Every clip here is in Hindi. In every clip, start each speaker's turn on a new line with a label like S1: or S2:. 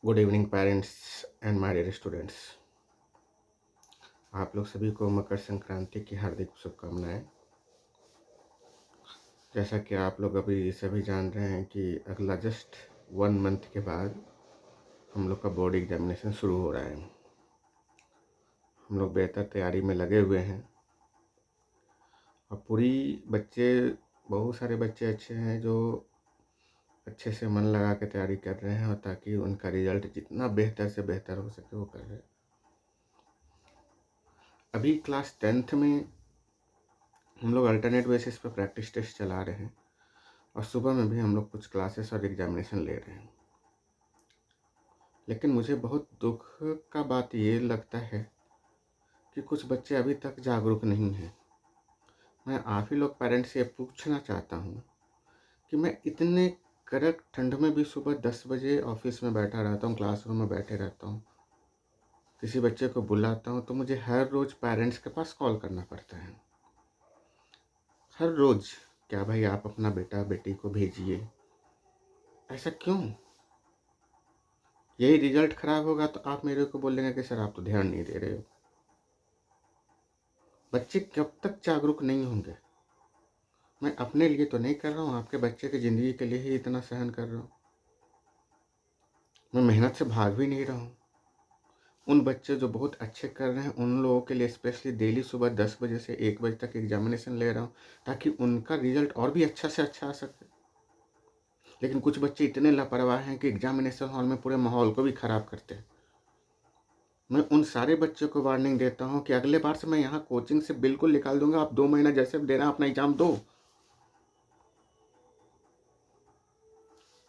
S1: Good evening parents and my dear students. आप लोग सभी को मकर संक्रांति की हार्दिक शुभकामनाएं। जैसा कि आप लोग अभी सभी जान रहे हैं कि अगला जस्ट 1 मंथ के बाद हम लोग का बोर्ड एग्जामिनेशन शुरू हो रहा है। हम लोग बेहतर तैयारी में लगे हुए हैं और बहुत सारे बच्चे अच्छे हैं जो अच्छे से मन लगा के तैयारी कर रहे हैं और ताकि उनका रिजल्ट जितना बेहतर से बेहतर हो सके वो कर रहे हैं। अभी क्लास 10th में हम लोग अल्टरनेट बेसिस पर प्रैक्टिस टेस्ट चला रहे हैं और सुबह में भी हम लोग कुछ क्लासेस और एग्जामिनेशन ले रहे हैं। लेकिन मुझे बहुत दुख का बात ये लगता है कि कुछ बच्चे अभी तक जागरूक नहीं हैं। मैं आप ही लोग पेरेंट्स से पूछना चाहता हूँ कि मैं इतने कड़क ठंड में भी सुबह 10 बजे ऑफिस में बैठा रहता हूँ, क्लासरूम में बैठे रहता हूँ, किसी बच्चे को बुलाता हूँ तो मुझे हर रोज़ पेरेंट्स के पास कॉल करना पड़ता है। हर रोज़, क्या भाई आप अपना बेटा बेटी को भेजिए। ऐसा क्यों? यही रिजल्ट खराब होगा तो आप मेरे को बोलेंगे कि सर आप तो ध्यान नहीं दे रहे हो। बच्चे कब तक जागरूक नहीं होंगे? मैं अपने लिए तो नहीं कर रहा हूँ, आपके बच्चे की ज़िंदगी के लिए ही इतना सहन कर रहा हूँ। मैं मेहनत से भाग भी नहीं रहा हूँ। उन बच्चे जो बहुत अच्छे कर रहे हैं उन लोगों के लिए स्पेशली डेली सुबह 10 बजे से 1 बजे तक एग्जामिनेशन ले रहा हूँ ताकि उनका रिजल्ट और भी अच्छा से अच्छा आ सके। लेकिन कुछ बच्चे इतने लापरवाह हैं कि एग्जामिनेशन हॉल में पूरे माहौल को भी ख़राब करते हैं। मैं उन सारे बच्चों को वार्निंग देता हूँ कि अगले बार से मैं यहाँ कोचिंग से बिल्कुल निकाल दूंगा। आप 2 महीना जैसे देना अपना एग्जाम दो।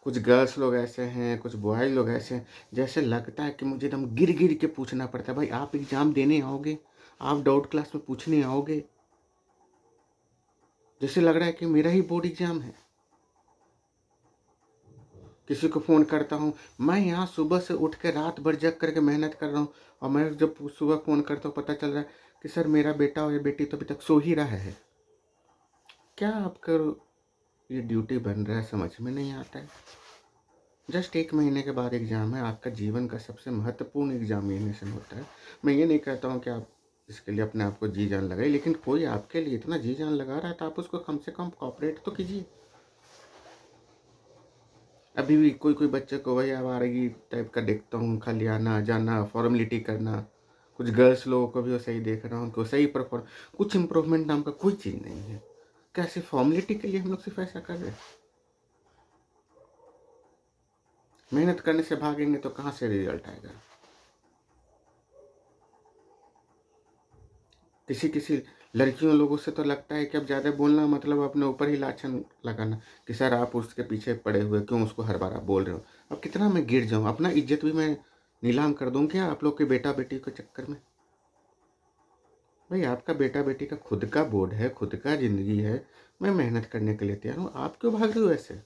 S1: कुछ गर्ल्स लोग ऐसे हैं, कुछ बॉयज लोग ऐसे हैं, जैसे लगता है कि मुझे एकदम गिर गिर के पूछना पड़ता है, भाई आप एग्जाम देने आओगे, आप डाउट क्लास में पूछने आओगे, जैसे लग रहा है कि मेरा ही बोर्ड एग्जाम है। किसी को फ़ोन करता हूँ, मैं यहाँ सुबह से उठ के रात भर जग करके मेहनत कर रहा हूँ और मैं जब सुबह फ़ोन करता हूँ पता चल रहा है कि सर मेरा बेटा और बेटी तो अभी तक सो ही रहा है। क्या आपका ये ड्यूटी बन रहा है? समझ में नहीं आता है। जस्ट 1 महीने के बाद एग्ज़ाम है, आपका जीवन का सबसे महत्वपूर्ण एग्जामिनेशन होता है। मैं ये नहीं कहता हूँ कि आप इसके लिए अपने आप को जी जान लगाइए, लेकिन कोई आपके लिए इतना जी जान लगा रहा है तो आप उसको कम से कम कोऑपरेट तो कीजिए। अभी भी कोई कोई बच्चे को वही आवारगी टाइप का देखता हूँ, खाली आना जाना फॉर्मेलिटी करना। कुछ गर्ल्स लोगों को भी वैसे ही देख रहा हूँ, उनको सही परफॉर्म, कुछ इम्प्रूवमेंट नाम का कोई चीज़ नहीं है। कैसे फॉर्मेलिटी के लिए हम लोग सिर्फ ऐसा कर रहे हैं? मेहनत करने से भागेंगे तो कहाँ से रिजल्ट आएगा? किसी किसी लड़कियों लोगों से तो लगता है कि अब ज़्यादा बोलना मतलब अपने ऊपर ही लाछन लगाना कि सर आप उसके पीछे पड़े हुए क्यों उसको हर बार आप बोल रहे हो। अब कितना मैं गिर जाऊँ, अपना इज्जत भी मैं नीलाम कर दूँ क्या आप लोग के बेटा बेटी के चक्कर में? भाई आपका बेटा बेटी का खुद का बोर्ड है, खुद का ज़िंदगी है, मैं मेहनत करने के लिए तैयार हूँ, आप क्यों भाग रहे हो ऐसे?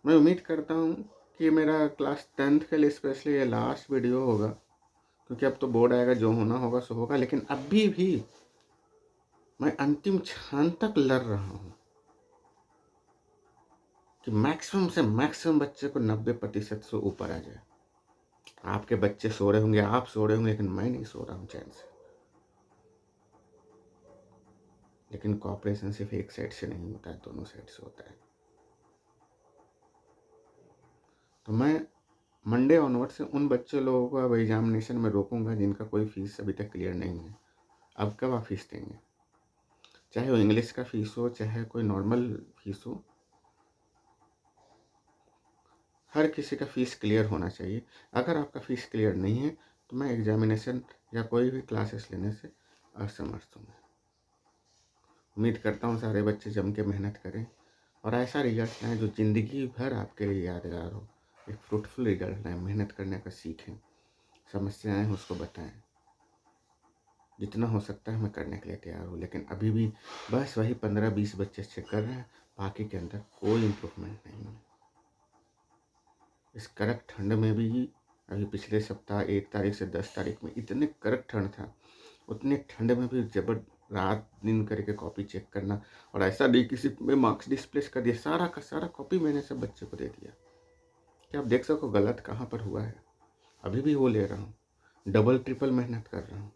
S1: मैं उम्मीद करता हूँ कि मेरा क्लास 10th के लिए स्पेशली ये लास्ट वीडियो होगा, क्योंकि अब तो बोर्ड आएगा, जो होना होगा सो होगा। लेकिन अभी भी मैं अंतिम क्षण तक लड़ रहा हूँ कि मैक्सिमम से मैक्सिमम बच्चे को 90% से ऊपर आ जाए। आपके बच्चे सो रहे होंगे, आप सो रहे होंगे, लेकिन मैं नहीं सो रहा हूँ चैन से। लेकिन कॉपरेशन सिर्फ एक साइड से नहीं होता है, दोनों साइड से होता है। तो मैं मंडे ऑनवर्ड से उन बच्चे लोगों को अब एग्जामिनेशन में रोकूंगा जिनका कोई फीस अभी तक क्लियर नहीं है। अब कब आप फीस देंगे? चाहे वो इंग्लिश का फीस हो, चाहे कोई नॉर्मल फीस हो, हर किसी का फ़ीस क्लियर होना चाहिए। अगर आपका फ़ीस क्लियर नहीं है तो मैं एग्जामिनेशन या कोई भी क्लासेस लेने से असमर्थ हूँ। उम्मीद करता हूँ सारे बच्चे जम के मेहनत करें और ऐसा रिजल्ट लाएँ जो ज़िंदगी भर आपके लिए यादगार हो। एक फ्रूटफुल रिजल्ट लाएँ, मेहनत करने का सीखें, समस्याएं हैं उसको बताएं। जितना हो सकता है मैं करने के लिए तैयार हूँ, लेकिन अभी भी बस वही 15-20 बच्चे अच्छे कर रहे हैं, बाकी के अंदर कोई इम्प्रूवमेंट नहीं है। इस कड़क ठंड में भी अभी पिछले सप्ताह 1 तारीख से 10 तारीख में इतने कड़क ठंड था, उतने ठंड में भी रात दिन करके कॉपी चेक करना, और ऐसा नहीं किसी में मार्क्स डिस्प्लेस कर दिया, सारा का सारा कॉपी मैंने सब बच्चे को दे दिया कि आप देख सको गलत कहाँ पर हुआ है। अभी भी वो ले रहा हूँ, डबल ट्रिपल मेहनत कर रहा हूँ।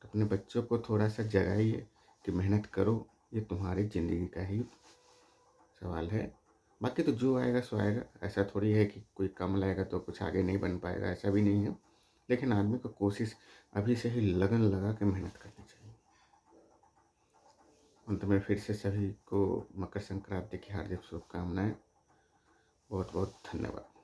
S1: तो अपने बच्चों को थोड़ा सा जगाइए कि मेहनत करो, ये तुम्हारी ज़िंदगी का ही सवाल है। बाकी तो जो आएगा सो आएगा, ऐसा थोड़ी है कि कोई कम लाएगा तो कुछ आगे नहीं बन पाएगा, ऐसा भी नहीं है। लेकिन आदमी को कोशिश अभी से ही लगन लगा के मेहनत करनी चाहिए। अंत में फिर से सभी को मकर संक्रांति की हार्दिक शुभकामनाएं। बहुत बहुत धन्यवाद।